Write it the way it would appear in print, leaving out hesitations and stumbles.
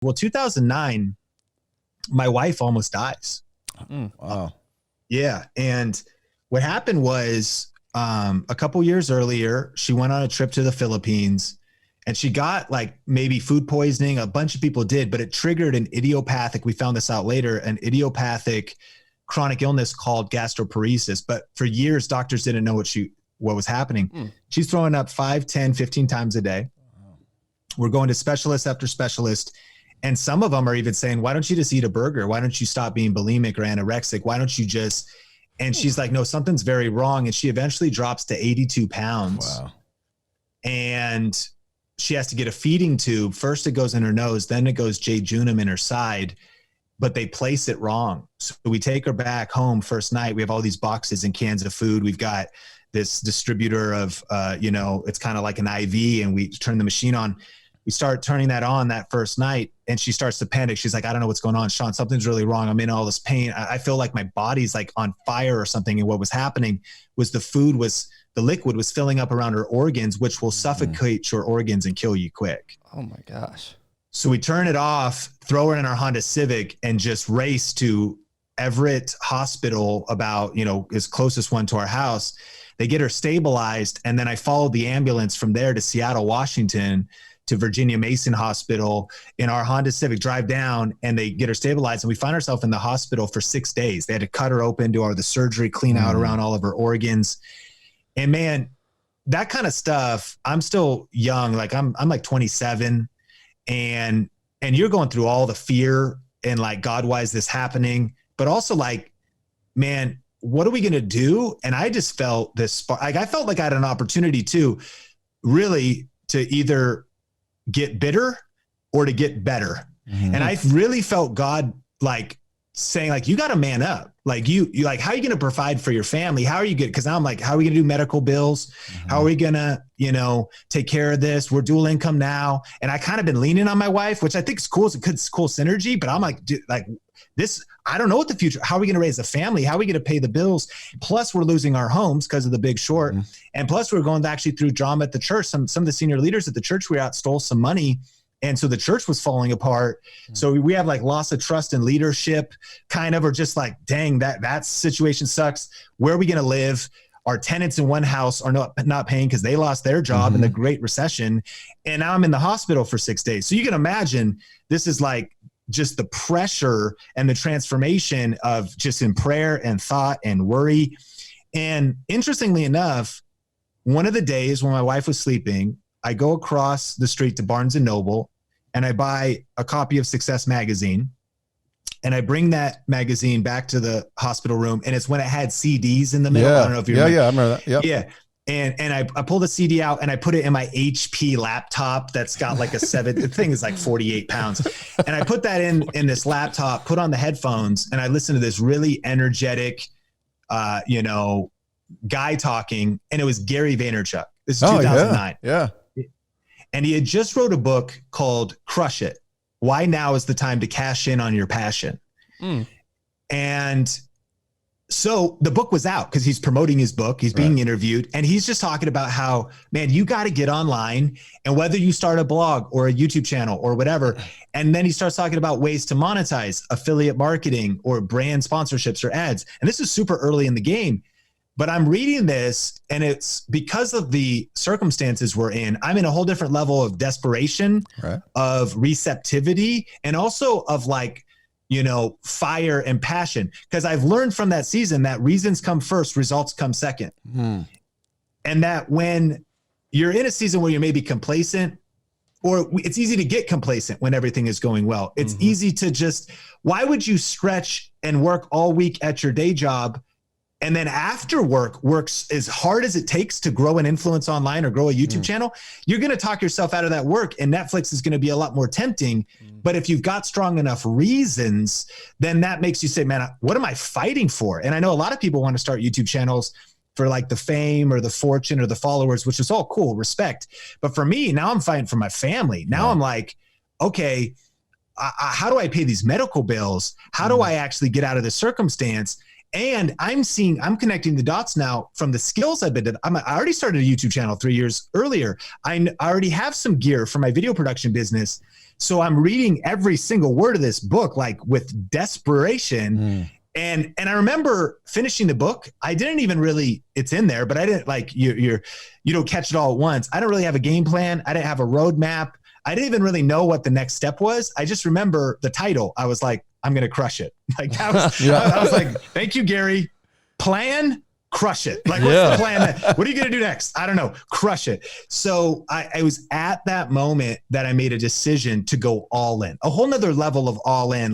Well, 2009, my wife almost dies. Wow. Yeah. And what happened was a couple years earlier, she went on a trip to the Philippines and she got like maybe food poisoning. A bunch of people did, but it triggered an idiopathic. We found this out later, an idiopathic chronic illness called gastroparesis. But for years, doctors didn't know what was happening. She's throwing up 5, 10, 15 times a day. We're going to specialist after specialist. And some of them are even saying, why don't you just eat a burger? Why don't you stop being bulimic or anorexic? Why don't you just, and she's like, no, something's very wrong. And she eventually drops to 82 pounds. Wow. And she has to get a feeding tube. First it goes in her nose, then it goes jejunum in her side, but they place it wrong. So we take her back home first night. We have all these boxes and cans of food. We've got this distributor of, it's kind of like an IV, and we turn the machine on. We start turning that on that first night, and she starts to panic. She's like, I don't know what's going on, Sean. Something's really wrong. I'm in all this pain. I feel like my body's like on fire or something. And what was happening was the liquid was filling up around her organs, which will suffocate your organs and kill you quick. Oh my gosh. So we turn it off, throw her in our Honda Civic, and just race to Everett Hospital, about, is closest one to our house. They get her stabilized. And then I followed the ambulance from there to Seattle, Washington, to Virginia Mason Hospital in our Honda Civic, drive down, and they get her stabilized. And we find ourselves in the hospital for 6 days. They had to cut her open, do all the surgery, clean out around all of her organs. And man, that kind of stuff, I'm still young. Like I'm like 27, and you're going through all the fear and like, God, why is this happening? But also like, man, what are we going to do? And I just felt this, like, I felt like I had an opportunity to really to either get bitter or to get better. And I really felt God like saying, like, you got to man up. Like you like, how are you going to provide for your family? How are you good? Cause I'm like, how are we going to do medical bills? How are we going to, take care of this? We're dual income now. And I kind of been leaning on my wife, which I think is cool. It's cool synergy, but I'm like, dude, like this, I don't know what the future, how are we going to raise a family? How are we going to pay the bills? Plus we're losing our homes because of the Big Short. And plus we're going actually through drama at the church. Some of the senior leaders at the church we were at stole some money. And so the church was falling apart. So we have like loss of trust in leadership, kind of, or just like, dang, that situation sucks. Where are we going to live? Our tenants in one house are not paying because they lost their job in the Great Recession. And now I'm in the hospital for 6 days. So you can imagine this is like just the pressure and the transformation of just in prayer and thought and worry. And interestingly enough, one of the days when my wife was sleeping, I go across the street to Barnes and Noble and I buy a copy of Success Magazine, and I bring that magazine back to the hospital room. And it's when it had CDs in the middle. I don't know if you remember. Yeah, I remember that. Yep. Yeah. And I pull the CD out and I put it in my HP laptop that's got like the thing is like 48 pounds. And I put that in this laptop, put on the headphones, and I listen to this really energetic, guy talking. And it was Gary Vaynerchuk. This is 2009. Yeah. And he had just wrote a book called Crush It: Why Now is the Time to Cash In on Your Passion. And so the book was out because he's promoting his book. He's being interviewed, and he's just talking about how, man, you got to get online, and whether you start a blog or a YouTube channel or whatever. And then he starts talking about ways to monetize affiliate marketing or brand sponsorships or ads. And this is super early in the game. But I'm reading this, and it's because of the circumstances we're in. I'm in a whole different level of desperation, of receptivity, and also of like, fire and passion. Because I've learned from that season that reasons come first, results come second. And that when you're in a season where you're maybe complacent, or it's easy to get complacent when everything is going well. It's easy to just, why would you stretch and work all week at your day job, and then after works as hard as it takes to grow an influence online or grow a YouTube channel? You're going to talk yourself out of that work, and Netflix is going to be a lot more tempting. But if you've got strong enough reasons, then that makes you say, man, what am I fighting for? And I know a lot of people want to start YouTube channels for like the fame or the fortune or the followers, which is all cool, respect. But for me, now I'm fighting for my family. Now I'm like, okay, how do I pay these medical bills? How do I actually get out of this circumstance? And I'm connecting the dots now from the skills I've been doing. I already started a YouTube channel 3 years earlier. I already have some gear for my video production business. So I'm reading every single word of this book, like with desperation. And I remember finishing the book. I didn't even really, it's in there, but I didn't like you don't catch it all at once. I don't really have a game plan. I didn't have a roadmap. I didn't even really know what the next step was. I just remember the title. I was like, I'm going to crush it. Like that was, I was like, thank you, Gary. Plan, crush it. Like, what's the plan? What are you going to do next? I don't know. Crush it. So I was at that moment that I made a decision to go all in, a whole nother level of all in.